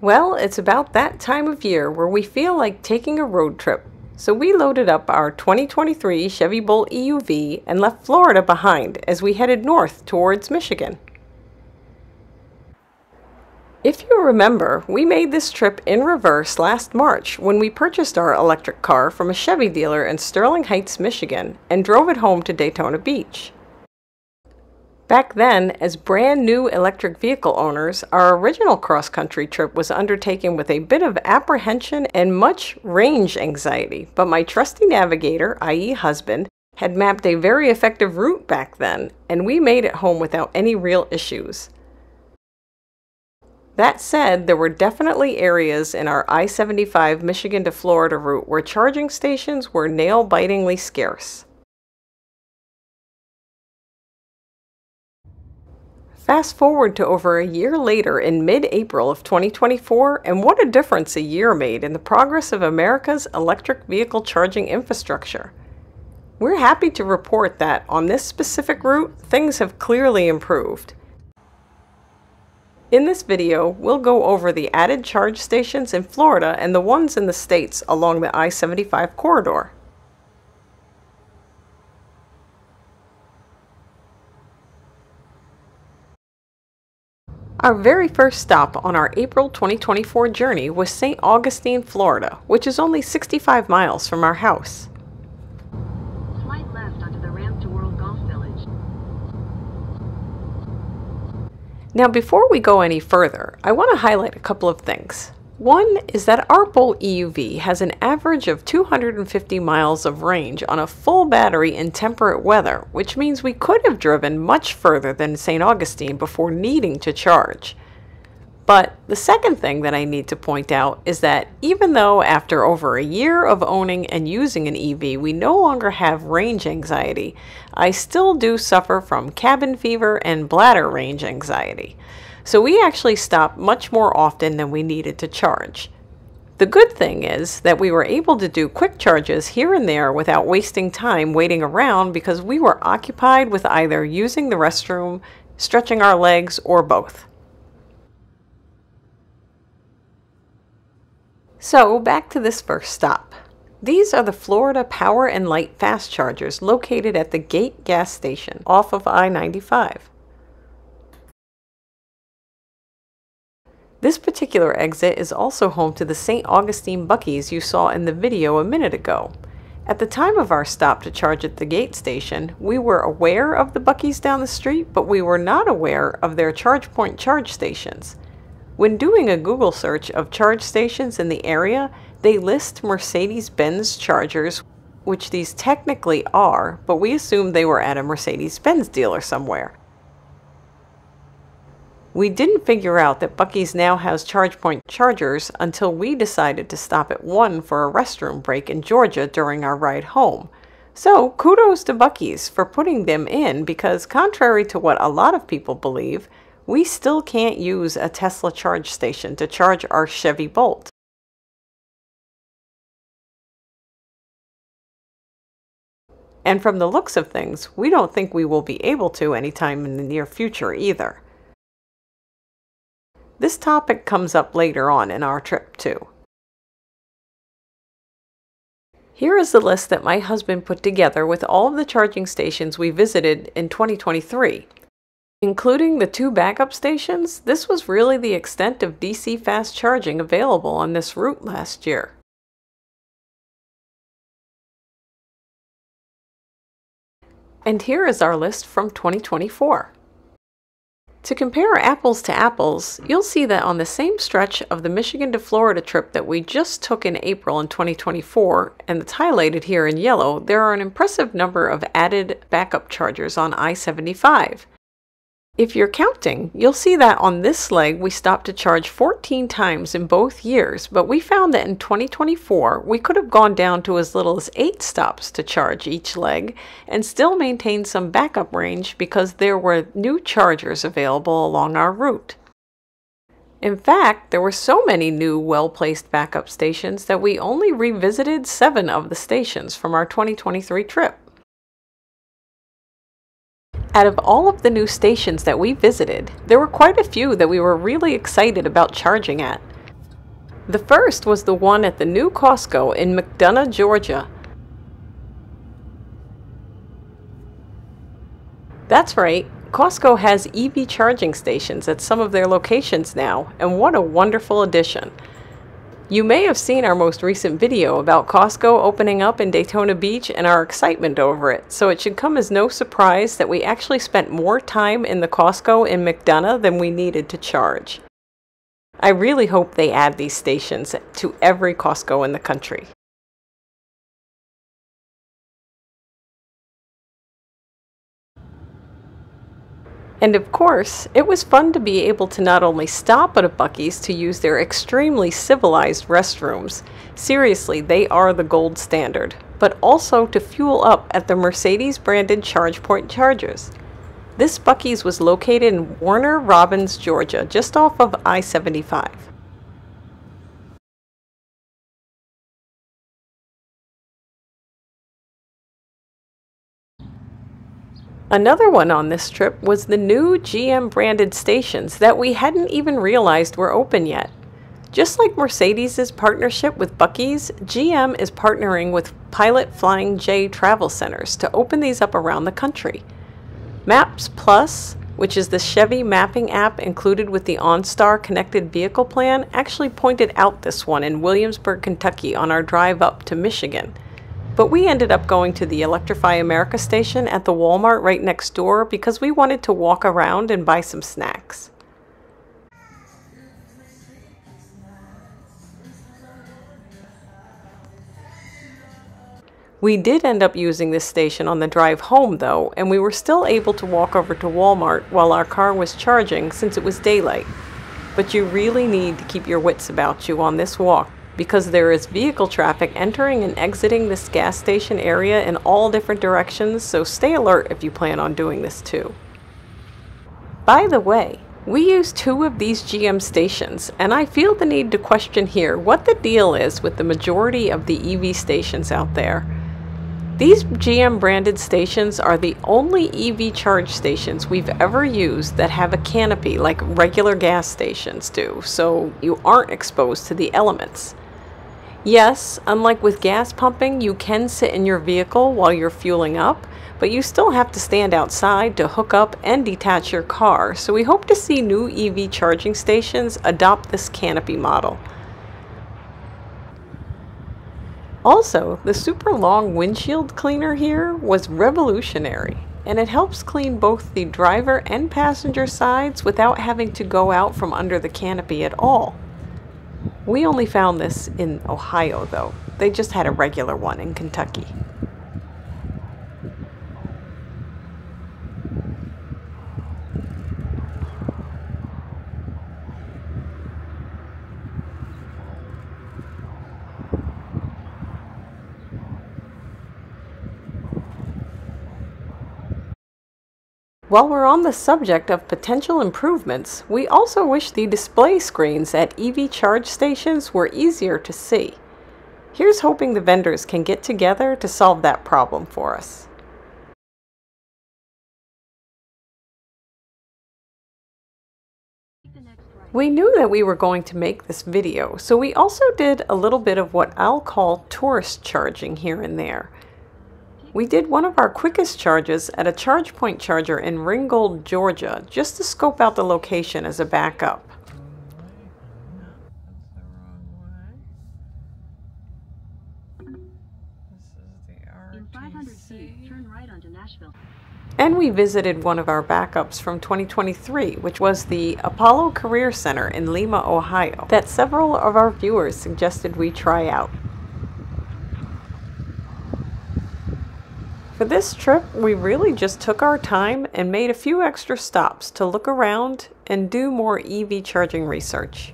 Well, it's about that time of year where we feel like taking a road trip. So we loaded up our 2023 Chevy Bolt EUV and left Florida behind as we headed north towards Michigan. If you remember, we made this trip in reverse last March when we purchased our electric car from a Chevy dealer in Sterling Heights, Michigan, and drove it home to Daytona Beach. Back then, as brand new electric vehicle owners, our original cross-country trip was undertaken with a bit of apprehension and much range anxiety, but my trusty navigator, i.e. husband, had mapped a very effective route back then, and we made it home without any real issues. That said, there were definitely areas in our I-75 Michigan to Florida route where charging stations were nail-bitingly scarce. Fast forward to over a year later in mid-April of 2024, and what a difference a year made in the progress of America's electric vehicle charging infrastructure. We're happy to report that on this specific route, things have clearly improved. In this video, we'll go over the added charge stations in Florida and the ones in the States along the I-75 corridor. Our very first stop on our April 2024 journey was St. Augustine, Florida, which is only 65 miles from our house. Slight left onto the ramp to World Golf Village. Now, before we go any further, I want to highlight a couple of things. One is that our Bolt EUV has an average of 250 miles of range on a full battery in temperate weather, which means we could have driven much further than St. Augustine before needing to charge. But the second thing that I need to point out is that even though after over a year of owning and using an EV we no longer have range anxiety, I still do suffer from cabin fever and bladder range anxiety. So we actually stopped much more often than we needed to charge. The good thing is that we were able to do quick charges here and there without wasting time waiting around because we were occupied with either using the restroom, stretching our legs, or both. So back to this first stop. These are the Florida Power and Light fast chargers located at the Gate gas station off of I-95. This particular exit is also home to the St. Augustine Buc-ee's you saw in the video a minute ago. At the time of our stop to charge at the Gate station, we were aware of the Buc-ee's down the street, but we were not aware of their ChargePoint charge stations. When doing a Google search of charge stations in the area, they list Mercedes-Benz chargers, which these technically are, but we assumed they were at a Mercedes-Benz dealer somewhere. We didn't figure out that Buc-ee's now has ChargePoint chargers until we decided to stop at one for a restroom break in Georgia during our ride home. So kudos to Buc-ee's for putting them in because contrary to what a lot of people believe, we still can't use a Tesla charge station to charge our Chevy Bolt. And from the looks of things, we don't think we will be able to anytime in the near future either. This topic comes up later on in our trip too. Here is the list that my husband put together with all of the charging stations we visited in 2023. Including the 2 backup stations, this was really the extent of DC fast charging available on this route last year. And here is our list from 2024. To compare apples to apples, you'll see that on the same stretch of the Michigan to Florida trip that we just took in April in 2024, and that's highlighted here in yellow, there are an impressive number of added backup chargers on I-75. If you're counting, you'll see that on this leg we stopped to charge 14 times in both years, but we found that in 2024 we could have gone down to as little as 8 stops to charge each leg and still maintain some backup range because there were new chargers available along our route. In fact, there were so many new well-placed backup stations that we only revisited 7 of the stations from our 2023 trip. Out of all of the new stations that we visited, there were quite a few that we were really excited about charging at. The first was the one at the new Costco in McDonough, Georgia. That's right, Costco has EV charging stations at some of their locations now, and what a wonderful addition. You may have seen our most recent video about Costco opening up in Daytona Beach and our excitement over it, so it should come as no surprise that we actually spent more time in the Costco in McDonough than we needed to charge. I really hope they add these stations to every Costco in the country. And of course, it was fun to be able to not only stop at a Buc-ee's to use their extremely civilized restrooms, seriously, they are the gold standard, but also to fuel up at the Mercedes-branded ChargePoint chargers. This Buc-ee's was located in Warner Robins, Georgia, just off of I-75. Another one on this trip was the new GM branded stations that we hadn't even realized were open yet. Just like Mercedes' partnership with Buc-ee's, GM is partnering with Pilot Flying J travel centers to open these up around the country. Maps Plus, which is the Chevy mapping app included with the OnStar connected vehicle plan, actually pointed out this one in Williamsburg, Kentucky on our drive up to Michigan. But we ended up going to the Electrify America station at the Walmart right next door because we wanted to walk around and buy some snacks. We did end up using this station on the drive home though, and we were still able to walk over to Walmart while our car was charging since it was daylight. But you really need to keep your wits about you on this walk, because there is vehicle traffic entering and exiting this gas station area in all different directions, so stay alert if you plan on doing this too. By the way, we use 2 of these GM stations, and I feel the need to question here what the deal is with the majority of the EV stations out there. These GM branded stations are the only EV charge stations we've ever used that have a canopy like regular gas stations do, so you aren't exposed to the elements. Yes, unlike with gas pumping, you can sit in your vehicle while you're fueling up, but you still have to stand outside to hook up and detach your car, so we hope to see new EV charging stations adopt this canopy model. Also, the super long windshield cleaner here was revolutionary, and it helps clean both the driver and passenger sides without having to go out from under the canopy at all. We only found this in Ohio though. They just had a regular one in Kentucky. While we're on the subject of potential improvements, we also wish the display screens at EV charge stations were easier to see. Here's hoping the vendors can get together to solve that problem for us. We knew that we were going to make this video, so we also did a little bit of what I'll call tourist charging here and there. We did one of our quickest charges at a ChargePoint charger in Ringgold, Georgia, just to scope out the location as a backup. In 500 feet, turn right onto Nashville. And we visited one of our backups from 2023, which was the Apollo Career Center in Lima, Ohio, that several of our viewers suggested we try out. For this trip, we really just took our time and made a few extra stops to look around and do more EV charging research.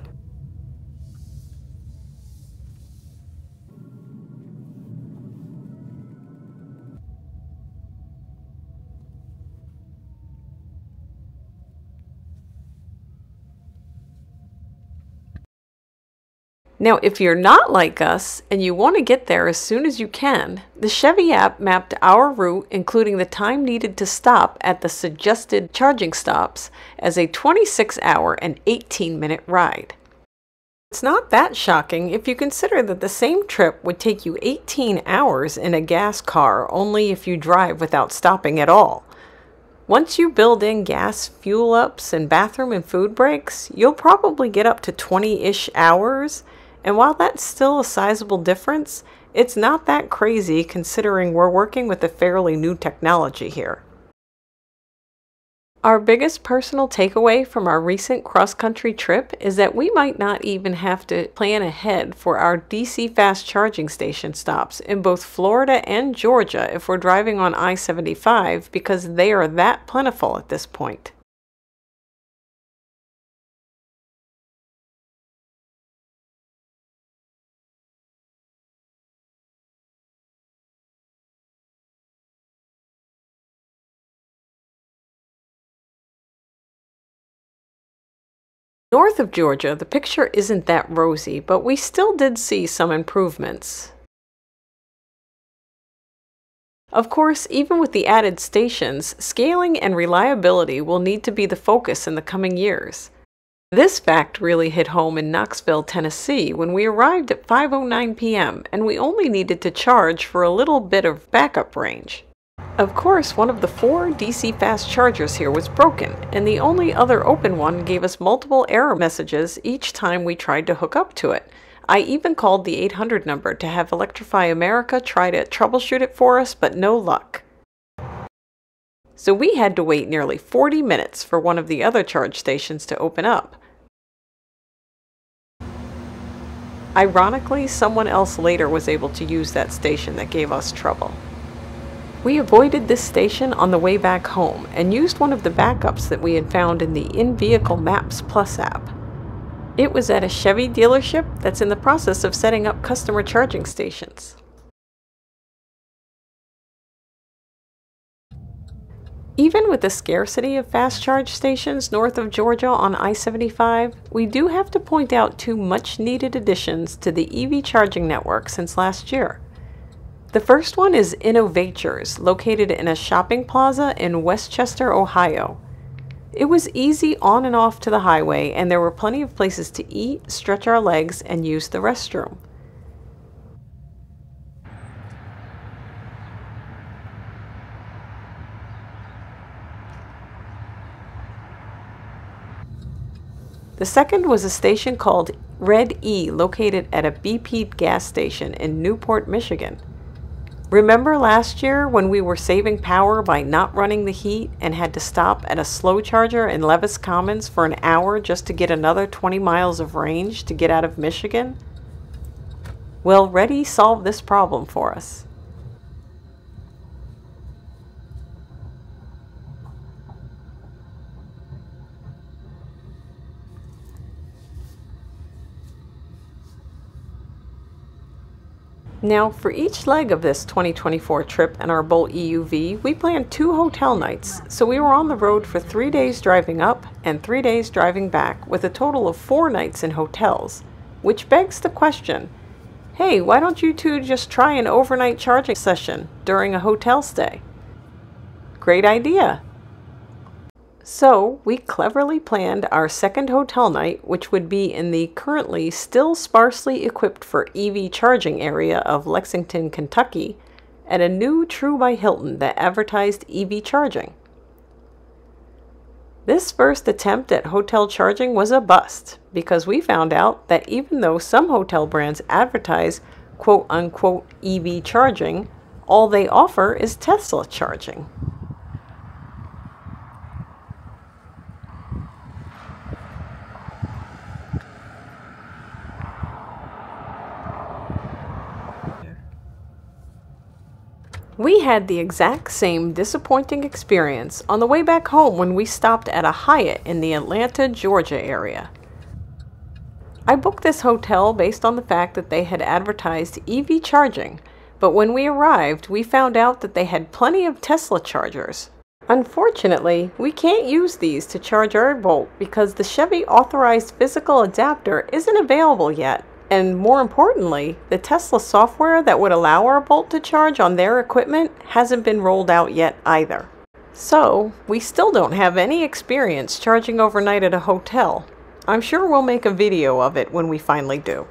Now, if you're not like us and you want to get there as soon as you can, the Chevy app mapped our route, including the time needed to stop at the suggested charging stops, as a 26-hour and 18-minute ride. It's not that shocking if you consider that the same trip would take you 18 hours in a gas car only if you drive without stopping at all. Once you build in gas fuel ups and bathroom and food breaks, you'll probably get up to 20-ish hours, and while that's still a sizable difference, it's not that crazy considering we're working with a fairly new technology here. Our biggest personal takeaway from our recent cross-country trip is that we might not even have to plan ahead for our DC fast charging station stops in both Florida and Georgia if we're driving on I-75 because they are that plentiful at this point. North of Georgia, the picture isn't that rosy, but we still did see some improvements. Of course, even with the added stations, scaling and reliability will need to be the focus in the coming years. This fact really hit home in Knoxville, Tennessee, when we arrived at 5:09 p.m. and we only needed to charge for a little bit of backup range. Of course, one of the 4 DC fast chargers here was broken, and the only other open one gave us multiple error messages each time we tried to hook up to it. I even called the 800 number to have Electrify America try to troubleshoot it for us, but no luck. So we had to wait nearly 40 minutes for one of the other charge stations to open up. Ironically, someone else later was able to use that station that gave us trouble. We avoided this station on the way back home and used one of the backups that we had found in the In-Vehicle Maps Plus app. It was at a Chevy dealership that's in the process of setting up customer charging stations. Even with the scarcity of fast charge stations north of Georgia on I-75, we do have to point out 2 much-needed additions to the EV charging network since last year. The first one is Innovatures, located in a shopping plaza in Westchester, Ohio. It was easy on and off to the highway, and there were plenty of places to eat, stretch our legs, and use the restroom. The second was a station called Red E, located at a BP gas station in Newport, Michigan. Remember last year when we were saving power by not running the heat and had to stop at a slow charger in Levis Commons for an hour just to get another 20 miles of range to get out of Michigan? Well, Red E solved this problem for us. Now, for each leg of this 2024 trip and our Bolt EUV, we planned 2 hotel nights, so we were on the road for 3 days driving up and 3 days driving back, with a total of 4 nights in hotels. Which begs the question, hey, why don't you 2 just try an overnight charging session during a hotel stay? Great idea! So, we cleverly planned our second hotel night, which would be in the currently still sparsely equipped for EV charging area of Lexington, Kentucky, at a new True by Hilton that advertised EV charging. This first attempt at hotel charging was a bust, because we found out that even though some hotel brands advertise quote-unquote EV charging, all they offer is Tesla charging. We had the exact same disappointing experience on the way back home when we stopped at a Hyatt in the Atlanta, Georgia area. I booked this hotel based on the fact that they had advertised EV charging, but when we arrived, we found out that they had plenty of Tesla chargers. Unfortunately, we can't use these to charge our Bolt because the Chevy authorized physical adapter isn't available yet. And more importantly, the Tesla software that would allow our Bolt to charge on their equipment hasn't been rolled out yet either. So, we still don't have any experience charging overnight at a hotel. I'm sure we'll make a video of it when we finally do.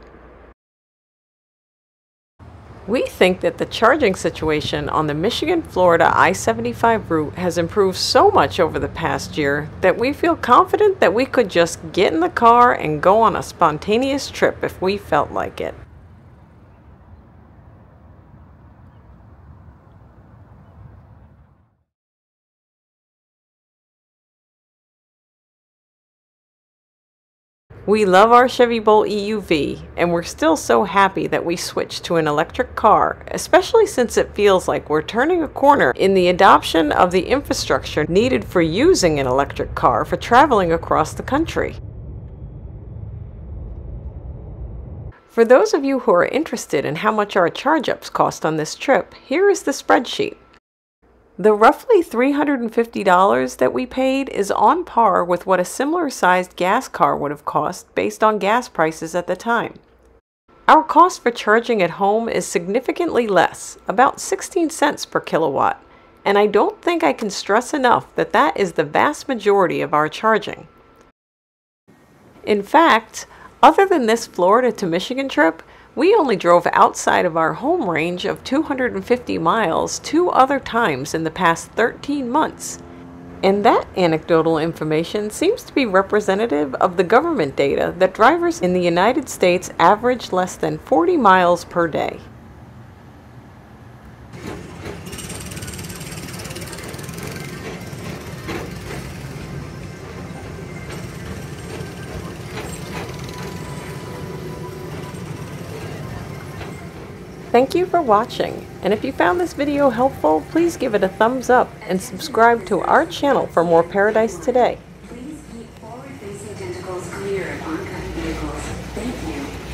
We think that the charging situation on the Michigan-Florida I-75 route has improved so much over the past year that we feel confident that we could just get in the car and go on a spontaneous trip if we felt like it. We love our Chevy Bolt EUV, and we're still so happy that we switched to an electric car, especially since it feels like we're turning a corner in the adoption of the infrastructure needed for using an electric car for traveling across the country. For those of you who are interested in how much our charge-ups cost on this trip, here is the spreadsheet. The roughly $350 that we paid is on par with what a similar sized gas car would have cost based on gas prices at the time. Our cost for charging at home is significantly less, about 16 cents per kilowatt, and I don't think I can stress enough that that is the vast majority of our charging. In fact, other than this Florida to Michigan trip, we only drove outside of our home range of 250 miles 2 other times in the past 13 months. And that anecdotal information seems to be representative of the government data that drivers in the United States average less than 40 miles per day. Thank you for watching, and if you found this video helpful, please give it a thumbs up and subscribe to our channel for more Paradise Today. Please keep forward-facing tentacles clear of oncoming vehicles. Thank you.